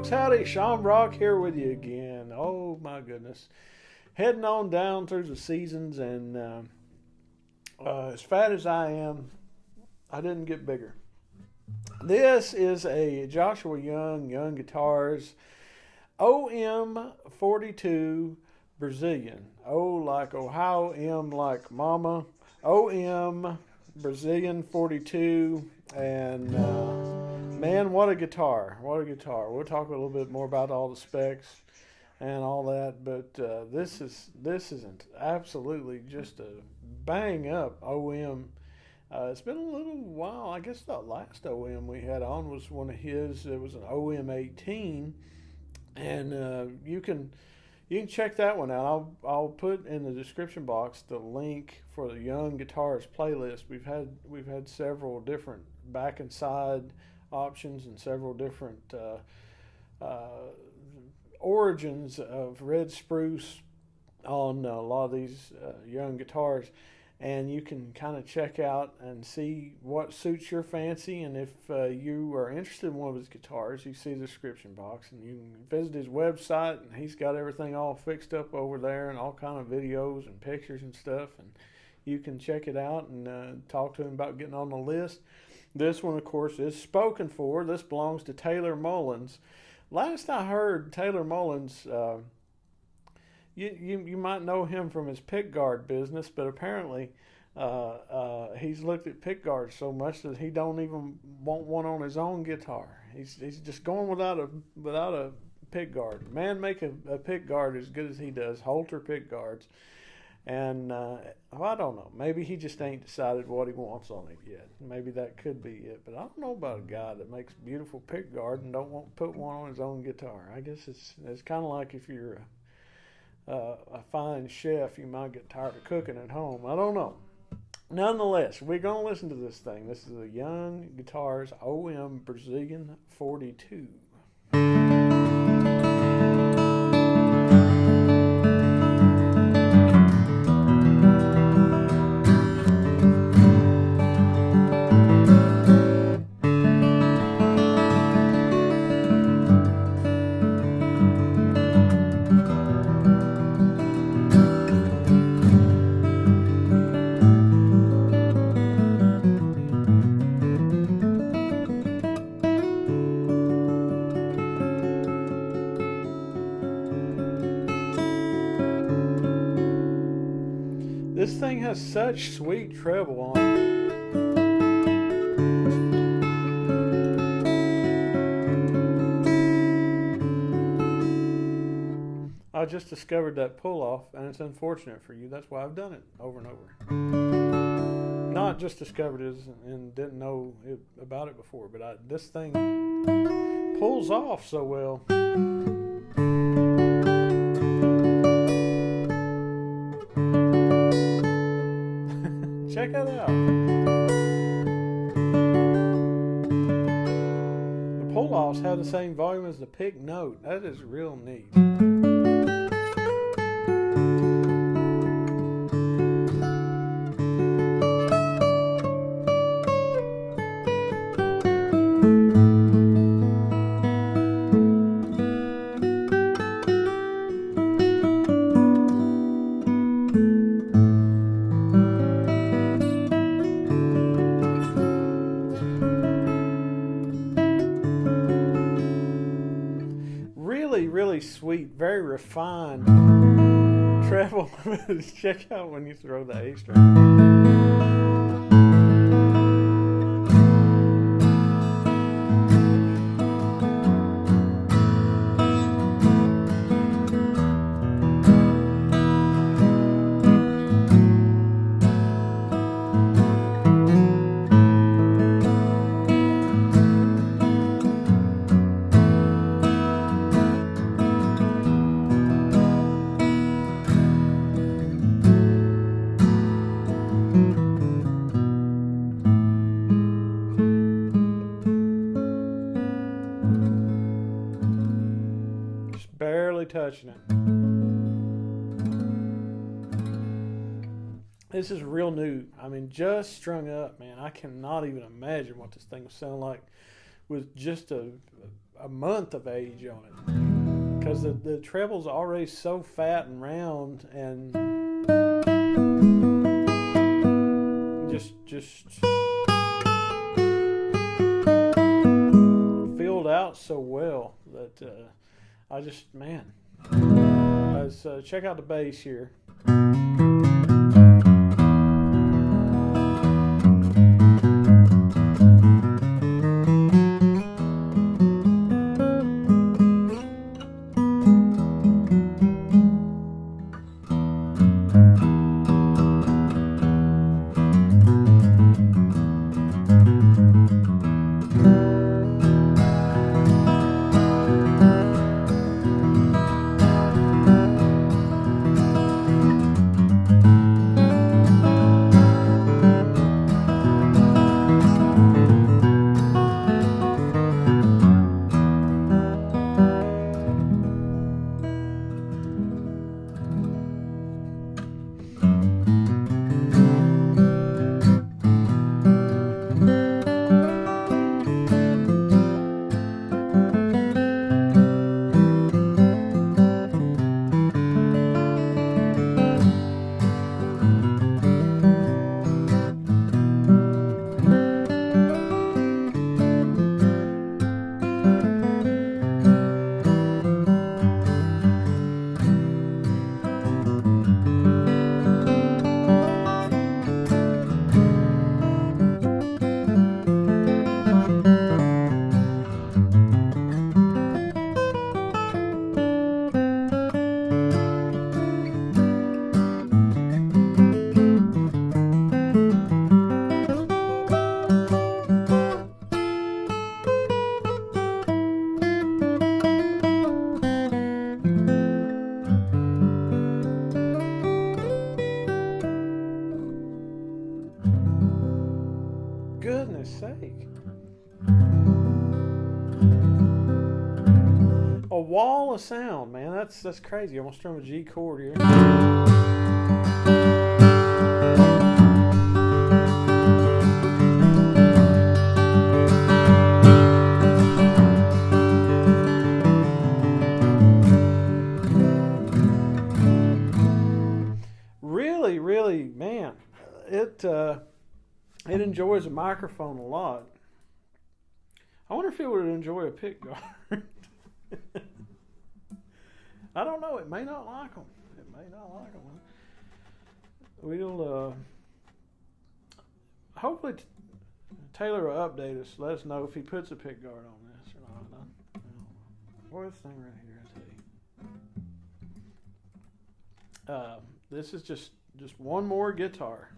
folks, howdy, Sean Brock here with you again. Oh my goodness. Heading on down through the seasons, and as fat as I am, I didn't get bigger. This is a Joshua Youngguitars OM42 Brazilian. O like Ohio, M like Mama, OM Brazilian 42, and man, what a guitar! What a guitar! We'll talk a little bit more about all the specs and all that, but this isn't absolutely just a bang up OM. It's been a little while. I guess the last OM we had on was one of his. It was an OM 18, and you can check that one out. I'll put in the description box the link for the Youngguitars playlist. We've had several different back and side options and several different origins of red spruce on a lot of these Youngguitars, and you can kind of check out and see what suits your fancy. And if you are interested in one of his guitars, you see the description box, and you can visit his website, and he's got everything all fixed up over there and all kind of videos and pictures and stuff, and you can check it out and talk to him about getting on the list. This one, of course, is spoken for. This belongs to Taylor Mullins. Last I heard, Taylor Mullins, you might know him from his pickguard business, but apparently he's looked at pickguards so much that he don't even want one on his own guitar. He's just going without a pickguard. Man, make a pickguard as good as he does, Holter pickguards. And I don't know. Maybe he just ain't decided what he wants on it yet. Maybe that could be it. But I don't know about a guy that makes beautiful pickguard and don't want to put one on his own guitar. I guess it's kind of like if you're a fine chef, you might get tired of cooking at home. I don't know. Nonetheless, we're going to listen to this thing. This is a Youngguitars OM Brazilian 42. This thing has such sweet treble on it. I just discovered that pull-off, and it's unfortunate for you. That's why I've done it over and over. Not just discovered it and didn't know about it before, but this thing pulls off so well. Check that out. The pull-offs have the same volume as the pick note. That is real neat. Really sweet, very refined treble. Check out when you throw the A string. Barely touching it. This is real new. I mean, just strung up, man. I cannot even imagine what this thing would sound like with just a a month of age on it, because the treble's already so fat and round and just filled out so well that I just, man, guys, check out the bass here. Goodness sake. A wall of sound, man. That's crazy. I'm gonna strum a G chord here. Really, man, it enjoys a microphone a lot. I wonder if it would enjoy a pick guard. I don't know. It may not like them. We'll hopefully Taylor will update us. Let us know if he puts a pick guard on this or not. Where's this thing right here? I'll tell you. This is just one more guitar.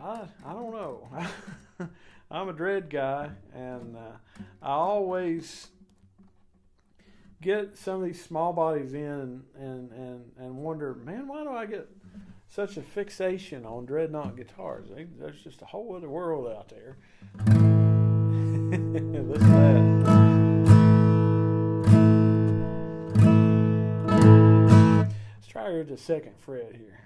I don't know. I'm a dread guy, and I always get some of these small bodies in and wonder, man, why do I get such a fixation on dreadnought guitars? There's just a whole other world out there. Listen to that. Let's try here the second fret here.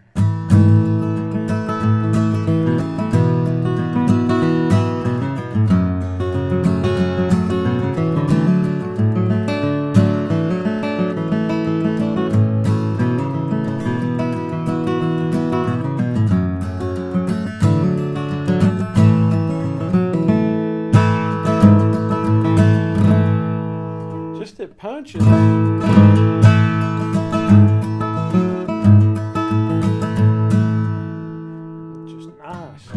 It punches. Just nice.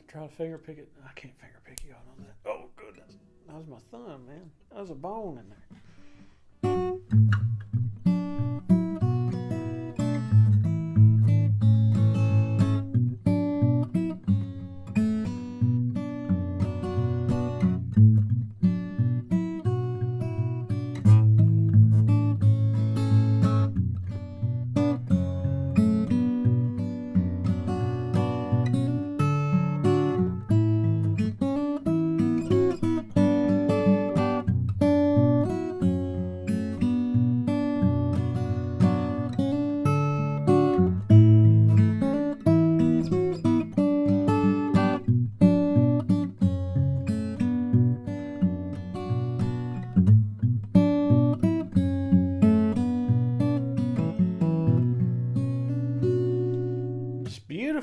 Try to finger pick it. I can't finger pick you out on that. Oh, goodness. That was my thumb, man. That was a bone in there.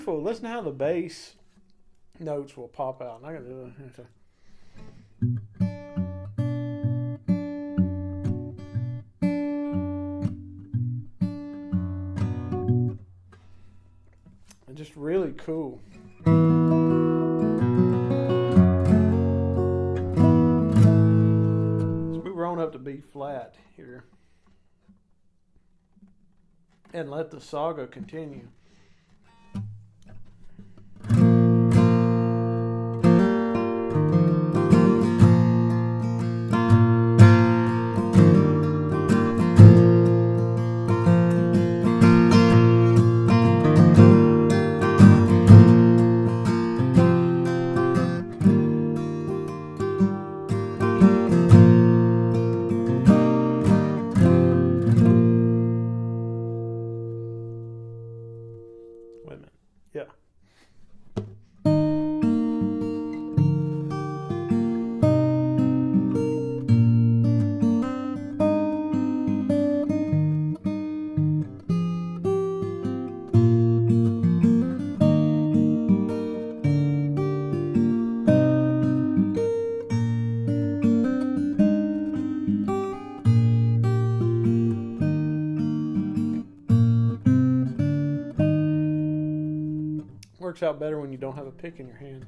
beautiful. Listen to how the bass notes will pop out. I gotta do it. And just really cool. So we roll up to B flat here. And let the saga continue. Wait a minute. Yeah. Works out better when you don't have a pick in your hand.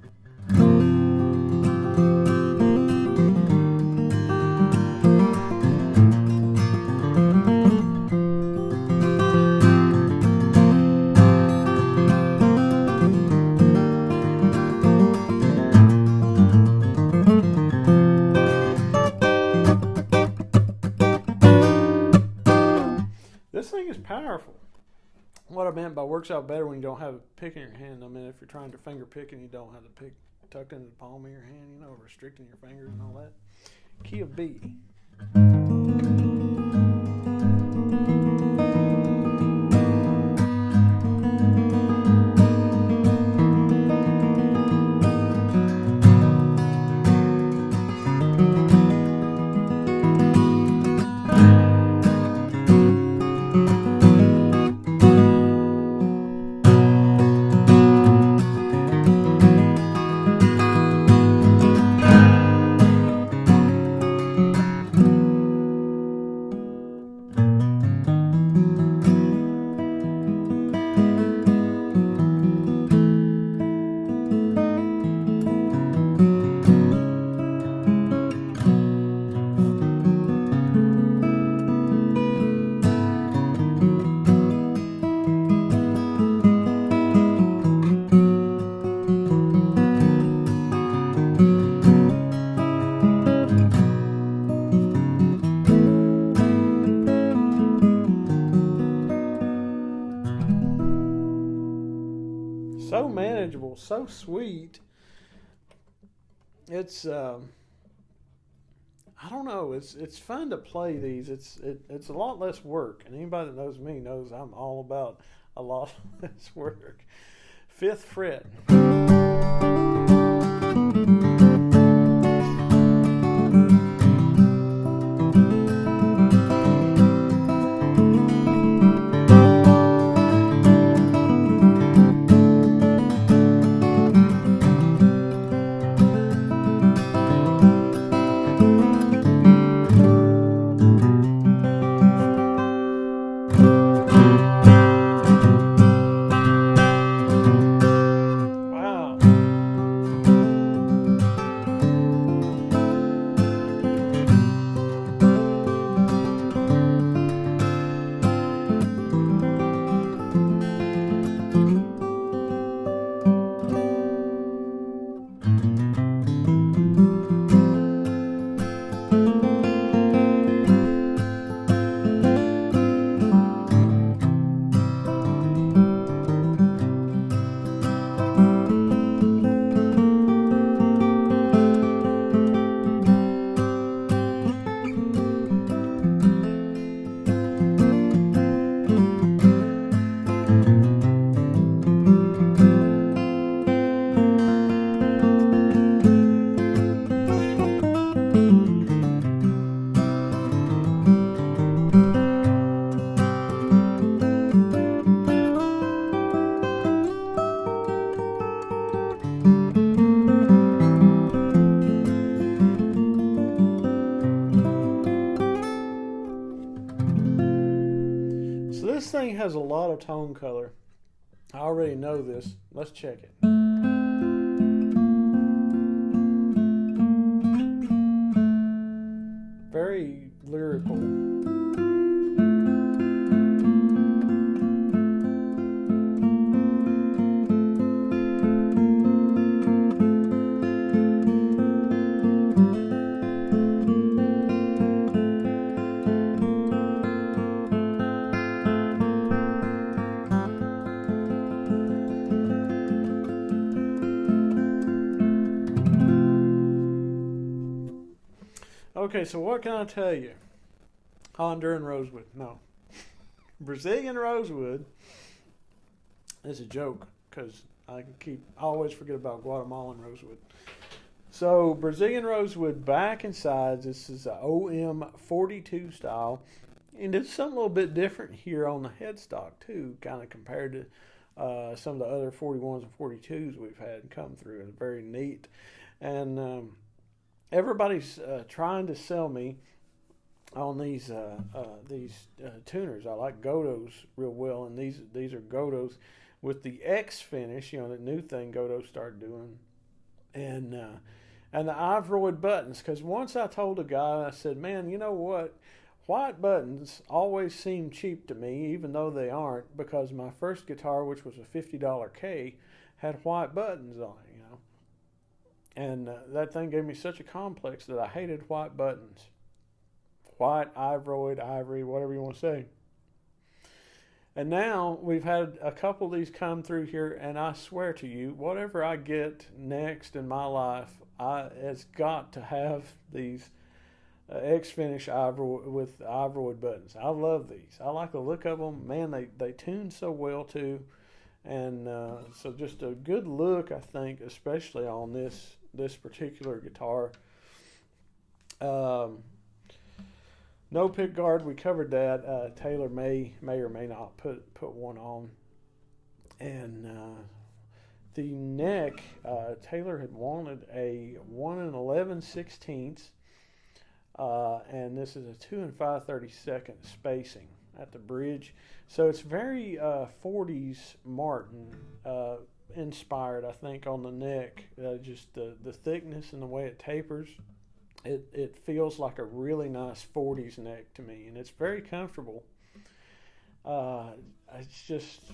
This thing is powerful. What I meant by works out better when you don't have a pick in your hand, I mean if you're trying to finger pick and you don't have the pick tucked into the palm of your hand, you know, restricting your fingers and all that. Key of B. So manageable, so sweet. It's I don't know. It's fun to play these. It's a lot less work, and anybody that knows me knows I'm all about a lot less work. 5th fret. Wow. This thing has a lot of tone color. I already know this. Let's check it. Very lyrical. Okay, so what can I tell you? Honduran Rosewood. No. Brazilian Rosewood is a joke because I always forget about Guatemalan Rosewood. So, Brazilian Rosewood back and sides. This is a OM42 style. And it's something a little bit different here on the headstock, too, kind of compared to some of the other 41s and 42s we've had come through. It's very neat. And everybody's trying to sell me on these tuners. I like Godos real well, and these are Godos with the X finish, you know, the new thing Godos started doing, and the Ivoroid buttons. Because once I told a guy, I said, man, you know what? White buttons always seem cheap to me, even though they aren't, because my first guitar, which was a $50 K, had white buttons on it, you know. And that thing gave me such a complex that I hated white buttons. White, Ivoroid, ivory, whatever you want to say. And now we've had a couple of these come through here, and I swear to you, whatever I get next in my life, it's got to have these X-Finish with Ivoroid buttons. I love these. I like the look of them. Man, they tune so well too. And so just a good look, I think, especially on this particular guitar. No pick guard, we covered that. Taylor may or may not put one on. And the neck, Taylor had wanted a 1 11/16, and this is a 2 5/32 spacing at the bridge. So it's very 40s Martin inspired, I think, on the neck. Just the thickness and the way it tapers. It feels like a really nice 40s neck to me, and it's very comfortable. It's just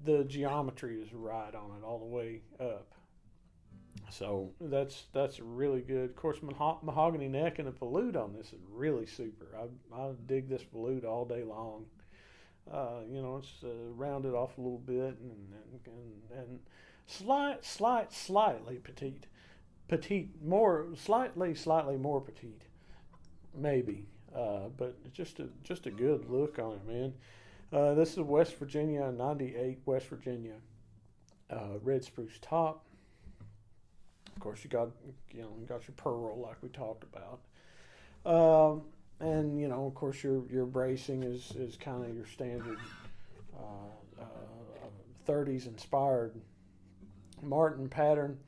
the geometry is right on it all the way up. So that's really good. Of course, mahogany neck and the volute on this is really super. I dig this volute all day long. You know, it's rounded off a little bit and slightly petite, more slightly more petite, maybe, but just a good look on it, man. This is West Virginia, 98 West Virginia, red spruce top. Of course, you got your pearl like we talked about, and you know, of course, your bracing is kind of your standard 30s inspired Martin pattern.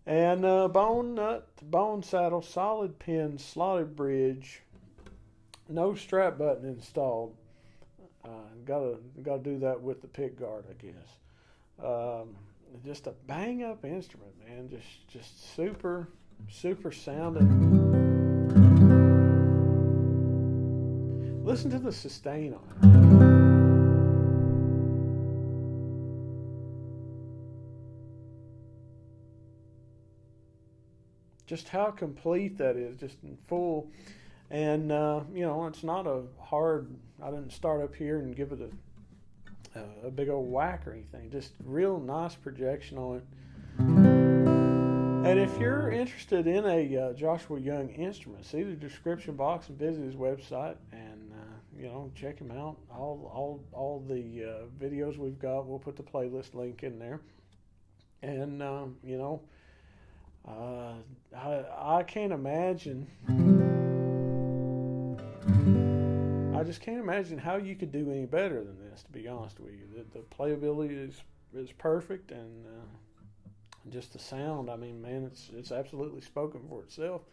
And bone nut, bone saddle, solid pin, slotted bridge, no strap button installed. Gotta do that with the pick guard, I guess. Just a bang up instrument, man. Just super sounding. Listen to the sustain on it. Just how complete that is, just in full. And, you know, it's not a hard, I didn't start up here and give it a big old whack or anything. Just real nice projection on it. And if you're interested in a Joshua Young instrument, see the description box and visit his website and, you know, check him out. All the videos we've got, we'll put the playlist link in there. And, you know, I can't imagine. I just can't imagine how you could do any better than this. To be honest with you, the playability is perfect, and just the sound. I mean, man, it's absolutely spoken for itself.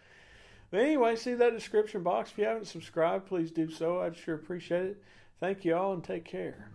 But anyway, see that description box. If you haven't subscribed, please do so. I'd sure appreciate it. Thank you all and take care.